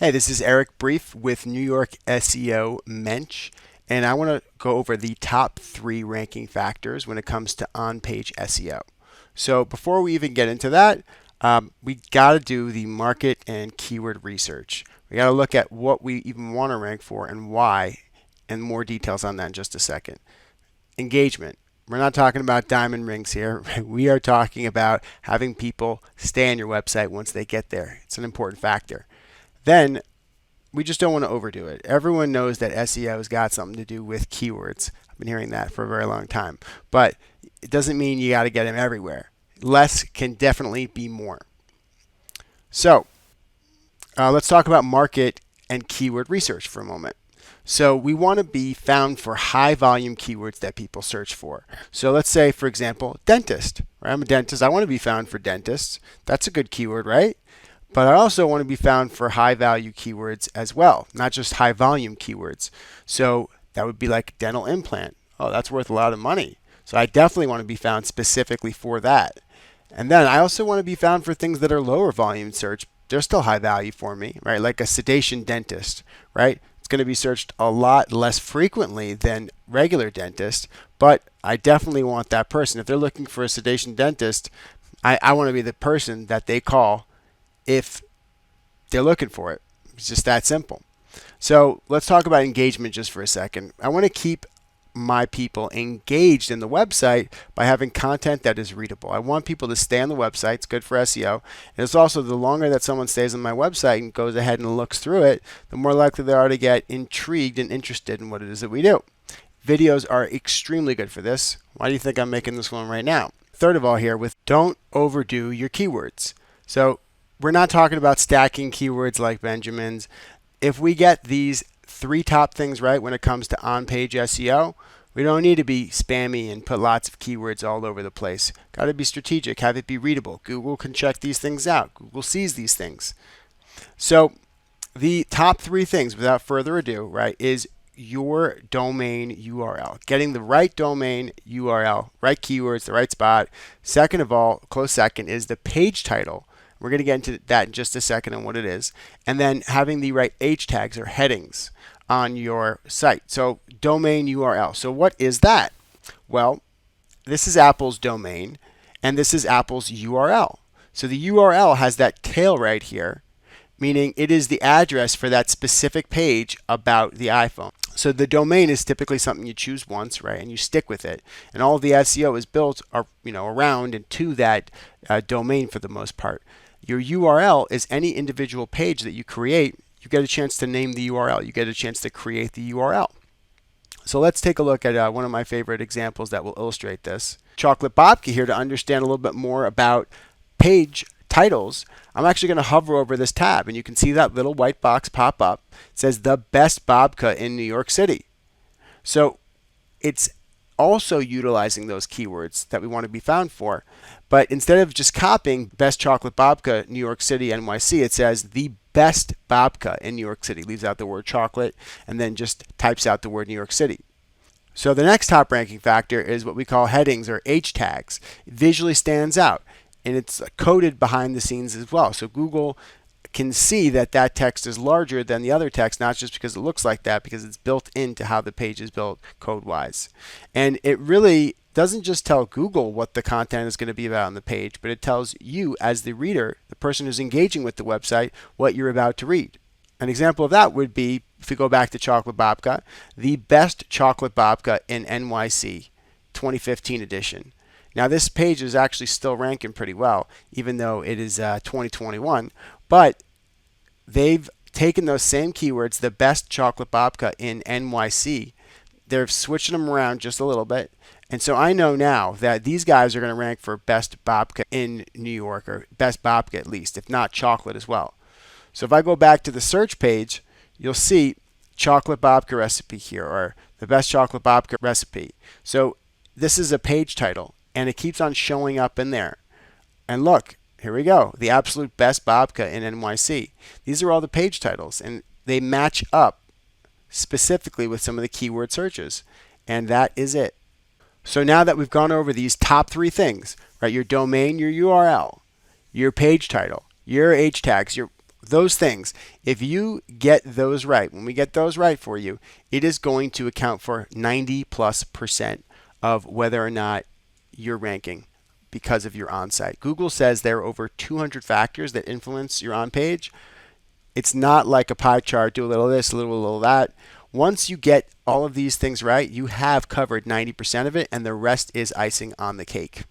Hey, this is Eric Brief with New York SEO Mensch, and I want to go over the top 3 ranking factors when it comes to on-page SEO. So before we even get into that, we got to do the market and keyword research. We got to look at what we even want to rank for and why, and more details on that in just a second. Engagement. We're not talking about diamond rings here. We are talking about having people stay on your website once they get there. It's an important factor. Then we just don't want to overdo it. Everyone knows that SEO has got something to do with keywords. I've been hearing that for a very long time. But it doesn't mean you got to get them everywhere. Less can definitely be more. So let's talk about market and keyword research for a moment. So we want to be found for high volume keywords that people search for. So let's say, for example, dentist. Right? I'm a dentist. I want to be found for dentists. That's a good keyword, right? But I also want to be found for high value keywords as well, not just high volume keywords. So that would be like dental implant. Oh, that's worth a lot of money. So I definitely want to be found specifically for that. And then I also want to be found for things that are lower volume search. They're still high value for me, right? Like a sedation dentist, right? It's going to be searched a lot less frequently than regular dentist, but I definitely want that person. If they're looking for a sedation dentist, I want to be the person that they call if they're looking for it. It's just that simple. So let's talk about engagement just for a second. I want to keep my people engaged in the website by having content that is readable. I want people to stay on the website. It's good for SEO. And it's also the longer that someone stays on my website and goes ahead and looks through it, the more likely they are to get intrigued and interested in what it is that we do. Videos are extremely good for this. Why do you think I'm making this one right now? Third of all here, with don't overdo your keywords. So we're not talking about stacking keywords like Benjamin's. If we get these 3 top things right when it comes to on-page SEO, we don't need to be spammy and put lots of keywords all over the place. Got to be strategic, have it be readable. Google can check these things out. Google sees these things. So the top 3 things, without further ado, right, is your domain URL. Getting the right domain URL, right keywords, the right spot. Second of all, close second, is the page title. We're going to get into that in just a second on what it is. And then having the right H tags or headings on your site. So domain URL. So what is that? Well, this is Apple's domain and this is Apple's URL. So the URL has that tail right here, meaning it is the address for that specific page about the iPhone. So the domain is typically something you choose once, right, and you stick with it. And all of the SEO is built, around and to that domain for the most part. Your URL is any individual page that you create. You get a chance to name the URL. You get a chance to create the URL. So let's take a look at one of my favorite examples that will illustrate this. Chocolate Babka here to understand a little bit more about page titles. I'm actually going to hover over this tab and you can see that little white box pop up. It says the best babka in New York City. So it's also utilizing those keywords that we want to be found for. But instead of just copying best chocolate babka New York City NYC, it says the best babka in New York City. Leaves out the word chocolate and then just types out the word New York City. So the next top ranking factor is what we call headings or H tags. It visually stands out and it's coded behind the scenes as well. So Google can see that that text is larger than the other text, not just because it looks like that, because it's built into how the page is built code-wise. And it really doesn't just tell Google what the content is going to be about on the page, but it tells you as the reader, the person who's engaging with the website, what you're about to read. An example of that would be, if we go back to Chocolate Babka, the best chocolate babka in NYC 2015 edition. Now this page is actually still ranking pretty well, even though it is 2021, but they've taken those same keywords, the best chocolate babka in NYC, they're switching them around just a little bit. And so I know now that these guys are going to rank for best babka in New York, or best babka at least, if not chocolate as well. So if I go back to the search page, you'll see chocolate babka recipe here, or the best chocolate babka recipe. So this is a page title and it keeps on showing up in there. And look, here we go, the absolute best babka in NYC. These are all the page titles and they match up specifically with some of the keyword searches. And that is it. So now that we've gone over these top 3 things, right, your domain, your URL, your page title, your H tags, your those things, if you get those right, when we get those right for you, it is going to account for 90+% of whether or not you're ranking because of your on-site. Google says there are over 200 factors that influence your on-page. It's not like a pie chart, do a little of this, a little of that. Once you get all of these things right, you have covered 90% of it, and the rest is icing on the cake.